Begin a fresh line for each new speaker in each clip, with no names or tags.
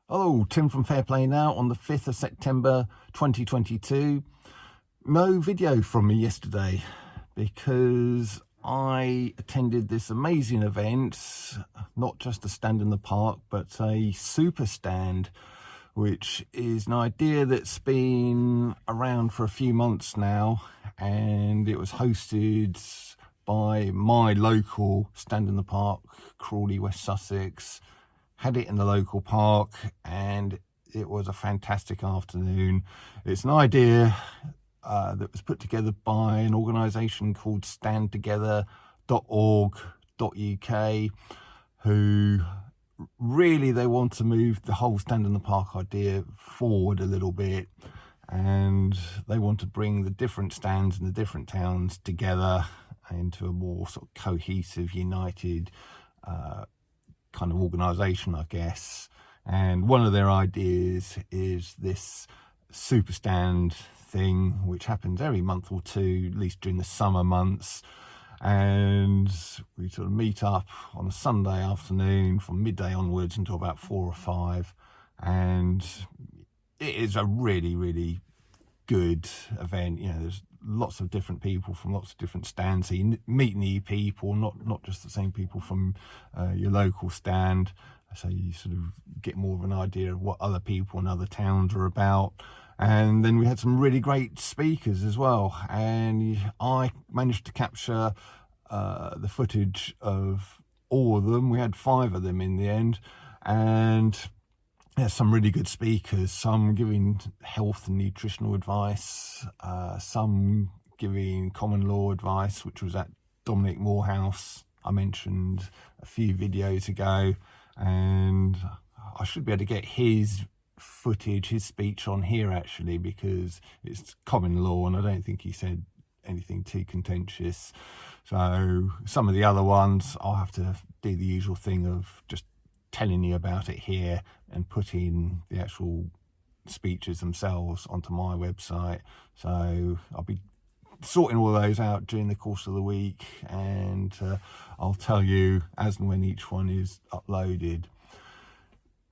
Hello, Tim from Fair Play Now on the 5th of September 2022. No video from me yesterday because I attended this amazing event, not just a stand in the park, but a super stand, which is an idea that's been around for a few months now, and it was hosted by my local stand in the park, Crawley, West Sussex. Had it in the local park and it was a fantastic afternoon. It's an idea that was put together by an organisation called standtogether.org.uk, who really, they want to move the whole stand in the park idea forward a little bit, and they want to bring the different stands in the different towns together into a more sort of cohesive, united kind of organisation, I guess. And one of their ideas is this super stand thing, which happens every month or two, at least during the summer months. And we sort of meet up on a Sunday afternoon from midday onwards until about 4 or 5. And it is a really, really good event. You know, there's lots of different people from lots of different stands, so you meet new people, not just the same people from your local stand, so you sort of get more of an idea of what other people in other towns are about. And then we had some really great speakers as well, and I managed to capture the footage of all of them. We had 5 of them in the end, and there's some really good speakers, some giving health and nutritional advice, some giving common law advice, which was at Dominic Morehouse, I mentioned a few videos ago, and I should be able to get his footage, his speech on here actually, because it's common law and I don't think he said anything too contentious. So some of the other ones I'll have to do the usual thing of just telling you about it here and putting the actual speeches themselves onto my website. So I'll be sorting all those out during the course of the week, and I'll tell you as and when each one is uploaded.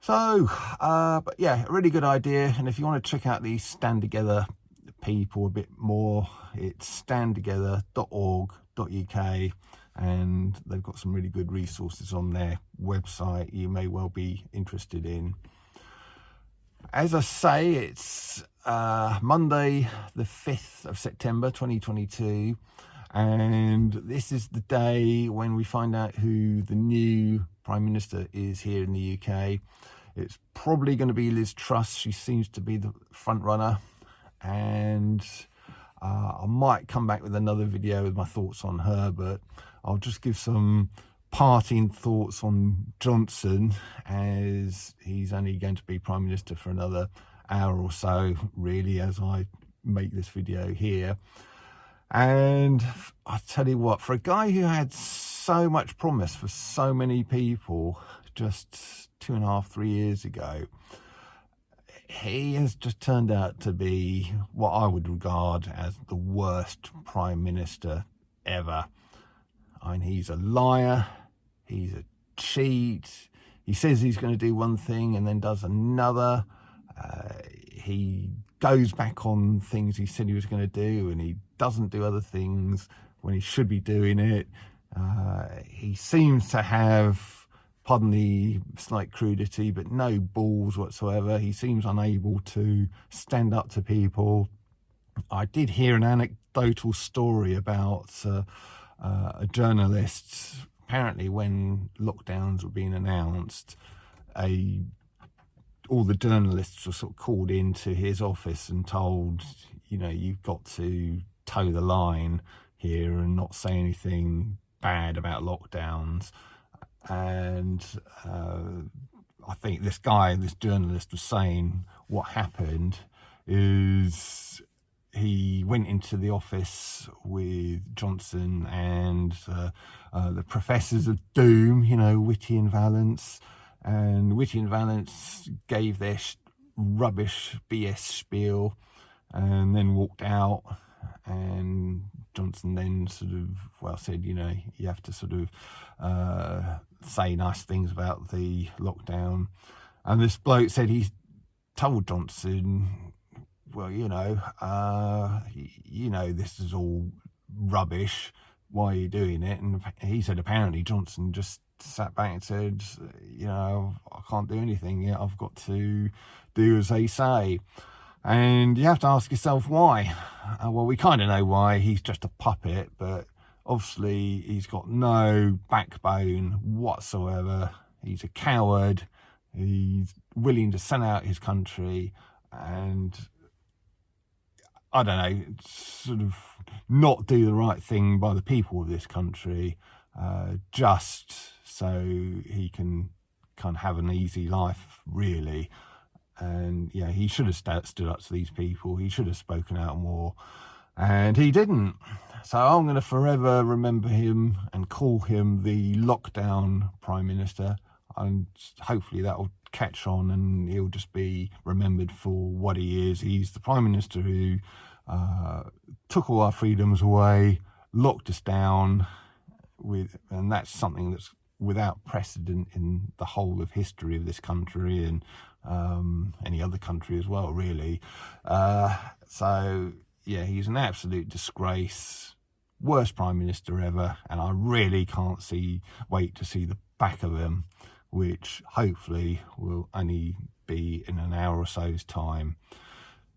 So but yeah, a really good idea. And if you want to check out these Stand Together people a bit more, it's standtogether.org.uk, and they've got some really good resources on their website you may well be interested in. As I say, it's Monday the 5th of September 2022, and this is the day when we find out who the new Prime Minister is here in the UK. It's probably going to be Liz Truss. She seems to be the front runner, and I might come back with another video with my thoughts on her, but I'll just give some parting thoughts on Johnson, as he's only going to be Prime Minister for another hour or so, really, as I make this video here. And I tell you what, for a guy who had so much promise for so many people just 2.5, 3 years ago, he has just turned out to be what I would regard as the worst Prime Minister ever. I mean, he's a liar, he's a cheat, he says he's going to do one thing and then does another. He goes back on things he said he was going to do, and he doesn't do other things when he should be doing it. He seems to have, pardon the slight crudity, but no balls whatsoever. He seems unable to stand up to people. I did hear an anecdotal story about a journalist. Apparently when lockdowns were being announced, all the journalists were sort of called into his office and told, you know, you've got to toe the line here and not say anything bad about lockdowns. And I think this journalist was saying what happened is he went into the office with Johnson and the professors of doom, you know, Whitty and Valence, and Whitty and Valence gave their rubbish BS spiel and then walked out, and Johnson then sort of, well, said, you know, you have to sort of say nice things about the lockdown. And this bloke said he told Johnson, well, this is all rubbish. Why are you doing it? And he said apparently Johnson just sat back and said, I can't do anything yet. I've got to do as they say. And you have to ask yourself why. Well, we kind of know why. He's just a puppet, but obviously he's got no backbone whatsoever. He's a coward. He's willing to sell out his country and, I don't know, sort of not do the right thing by the people of this country, just so he can kind of have an easy life, really. And yeah, he should have stood up to these people. He should have spoken out more, and he didn't. So I'm going to forever remember him and call him the lockdown Prime Minister, and hopefully that will catch on and he'll just be remembered for what he is. He's the Prime Minister who took all our freedoms away, locked us down, and that's something that's without precedent in the whole of history of this country and any other country as well, really. So yeah, he's an absolute disgrace, worst Prime Minister ever, and I really can't wait to see the back of him, which hopefully will only be in an hour or so's time.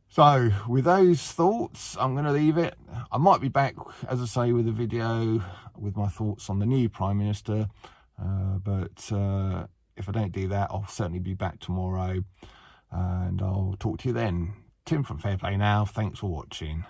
So with those thoughts, I'm going to leave it. I might be back, as I say, with a video with my thoughts on the new Prime Minister, but if I don't do that, I'll certainly be back tomorrow, and I'll talk to you then. Tim from Fair Play Now, thanks for watching.